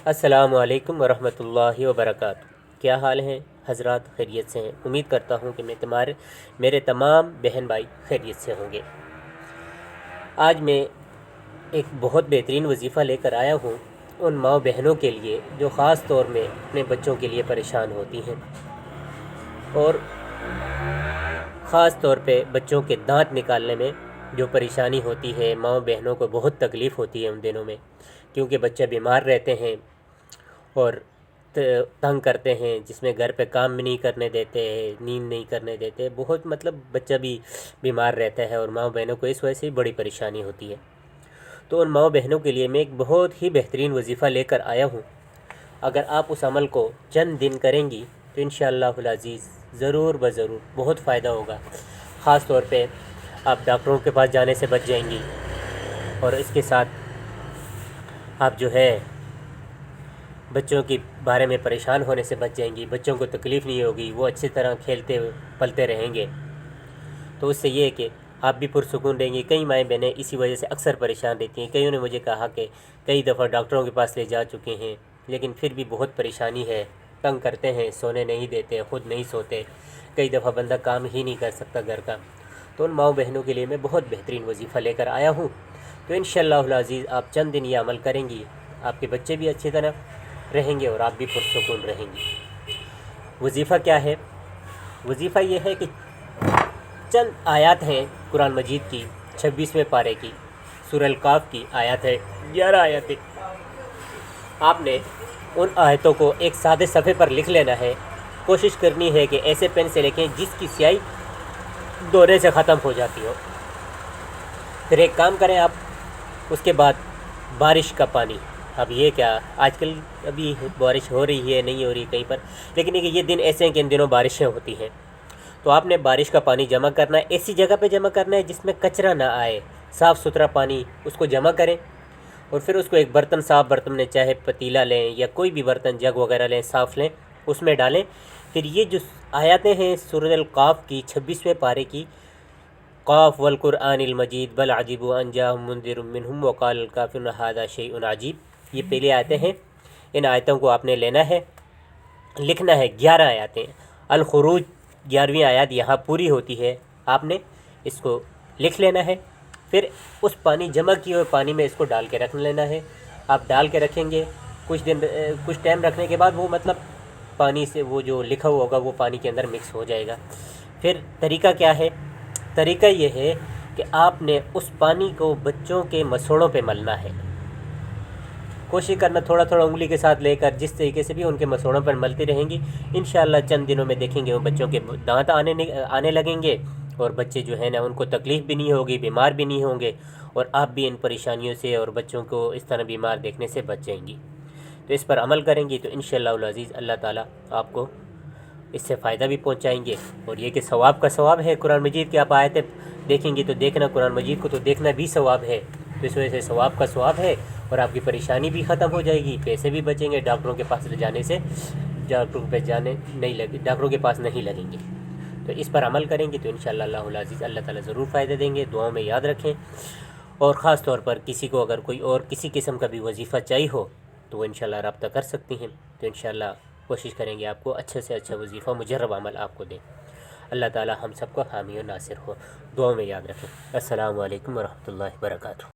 السلام علیکم ورحمۃ اللہ وبرکاتہ۔ کیا حال ہیں حضرات؟ خیریت سے ہیں؟ امید کرتا ہوں کہ میرے تمام بہن بھائی خیریت سے ہوں گے۔ آج میں ایک بہت بہترین وظیفہ لے کر آیا ہوں ان ماؤں بہنوں کے لیے جو خاص طور میں اپنے بچوں کے لیے پریشان ہوتی ہیں، اور خاص طور پہ بچوں کے دانت نکالنے میں جو پریشانی ہوتی ہے۔ ماؤں بہنوں کو بہت تکلیف ہوتی ہے ان دنوں میں، کیونکہ بچہ بیمار رہتے ہیں اور تنگ کرتے ہیں، جس میں گھر پہ کام بھی نہیں کرنے دیتے ہیں، نیند نہیں کرنے دیتے، بہت بچہ بھی بیمار رہتا ہے اور ماؤں بہنوں کو اس وجہ سے بڑی پریشانی ہوتی ہے۔ تو ان ماؤں بہنوں کے لیے میں ایک بہت ہی بہترین وظیفہ لے کر آیا ہوں۔ اگر آپ اس عمل کو چند دن کریں گی تو انشاءاللہ العزیز ضرور بضرور بہت فائدہ ہوگا۔ خاص طور پہ آپ ڈاکٹروں کے پاس جانے سے بچ جائیں گی، اور اس کے ساتھ آپ جو ہے بچوں کے بارے میں پریشان ہونے سے بچ جائیں گی۔ بچوں کو تکلیف نہیں ہوگی، وہ اچھی طرح کھیلتے پلتے رہیں گے۔ تو اس سے یہ ہے کہ آپ بھی پرسکون رہیں گے۔ کئی مائیں بہنیں اسی وجہ سے اکثر پریشان رہتی ہیں۔ کئیوں نے مجھے کہا کہ کئی دفعہ ڈاکٹروں کے پاس لے جا چکے ہیں، لیکن پھر بھی بہت پریشانی ہے، تنگ کرتے ہیں، سونے نہیں دیتے، خود نہیں سوتے، کئی دفعہ بندہ کام ہی نہیں کر سکتا گھر کا۔ تو ان ماؤں بہنوں کے لیے میں بہت بہترین وظیفہ لے کر آیا ہوں۔ تو انشاءاللہ العزیز آپ چند دن یہ عمل کریں گی، آپ کے بچے بھی اچھی طرح رہیں گے اور آپ بھی پرسکون رہیں گی۔ وظیفہ کیا ہے؟ وظیفہ یہ ہے کہ چند آیات ہیں قرآن مجید کی، 26ویں پارے کی، سورہ القاف کی آیات ہے، 11 آیتیں۔ آپ نے ان آیتوں کو ایک سادے صفحے پر لکھ لینا ہے۔ کوشش کرنی ہے کہ ایسے پین سے لکھیں جس کی سیاہی دورے سے ختم ہو جاتی ہو۔ پھر ایک کام کریں آپ، اس کے بعد بارش کا پانی، اب یہ کیا آج کل ابھی بارش ہو رہی ہے نہیں ہو رہی کہیں پر، لیکن یہ دن ایسے ہیں کہ ان دنوں بارشیں ہوتی ہیں۔ تو آپ نے بارش کا پانی جمع کرنا ہے، ایسی جگہ پہ جمع کرنا ہے جس میں کچرا نہ آئے، صاف ستھرا پانی اس کو جمع کریں، اور پھر اس کو ایک برتن، صاف برتن میں، چاہے پتیلا لیں یا کوئی بھی برتن، جگ وغیرہ لیں، صاف لیں، اس میں ڈالیں۔ پھر یہ جو آیاتیں ہیں سورہ القاف کی 26ویں پارے کی، قاف والقرآن المجید بل عجبوا ان جاءهم منذر منهم وقال الکافرون ھذا شیء عجیب، یہ پہلی آیتیں ہیں۔ ان آیتوں کو آپ نے لینا ہے، لکھنا ہے، 11 آیاتیں۔ الخروج 11ویں آیات یہاں پوری ہوتی ہے، آپ نے اس کو لکھ لینا ہے۔ پھر اس پانی جمع کیے ہوئے پانی میں اس کو ڈال کے رکھ لینا ہے۔ آپ ڈال کے رکھیں گے، کچھ ٹائم رکھنے کے بعد وہ پانی سے وہ جو لکھا ہوا ہوگا وہ پانی کے اندر مکس ہو جائے گا۔ پھر طریقہ کیا ہے؟ طریقہ یہ ہے کہ آپ نے اس پانی کو بچوں کے مسوڑوں پہ ملنا ہے۔ کوشش کرنا تھوڑا تھوڑا انگلی کے ساتھ لے کر، جس طریقے سے بھی ان کے مسوڑوں پر ملتی رہیں گی، انشاءاللہ چند دنوں میں دیکھیں گے وہ بچوں کے دانت آنے لگیں گے، اور بچے جو ہیں نا ان کو تکلیف بھی نہیں ہوگی، بیمار بھی نہیں ہوں گے، اور آپ بھی ان پریشانیوں سے اور بچوں کو اس طرح بیمار دیکھنے سے بچ جائیں گی۔ تو اس پر عمل کریں گی تو انشاءاللہ العزیز اللہ تعالیٰ آپ کو اس سے فائدہ بھی پہنچائیں گے، اور یہ کہ ثواب کا ثواب ہے۔ قرآن مجید کی آپ آیتیں دیکھیں گی تو دیکھنا، قرآن مجید کو تو دیکھنا بھی ثواب ہے، تو اس وجہ سے ثواب کا ثواب ہے، اور آپ کی پریشانی بھی ختم ہو جائے گی، پیسے بھی بچیں گے، ڈاکٹروں کے پاس جانے سے ڈاکٹروں کے پاس نہیں لگیں گے۔ تو اس پر عمل کریں گے تو انشاءاللہ اللہ العزیز اللہ تعالیٰ ضرور فائدہ دیں گے۔ دعاؤں میں یاد رکھیں، اور خاص طور پر کسی کو اگر کوئی اور کسی قسم کا بھی وظیفہ چاہیے ہو تو وہ انشاءاللہ رابطہ کر سکتی ہیں۔ تو انشاءاللہ کوشش کریں گے آپ کو اچھے سے اچھا وظیفہ، مجرب عمل آپ کو دیں۔ اللہ تعالیٰ ہم سب کو حامی و ناصر ہو۔ دعاؤں میں یاد رکھیں۔ السلام علیکم ورحمۃ اللہ وبرکاتہ۔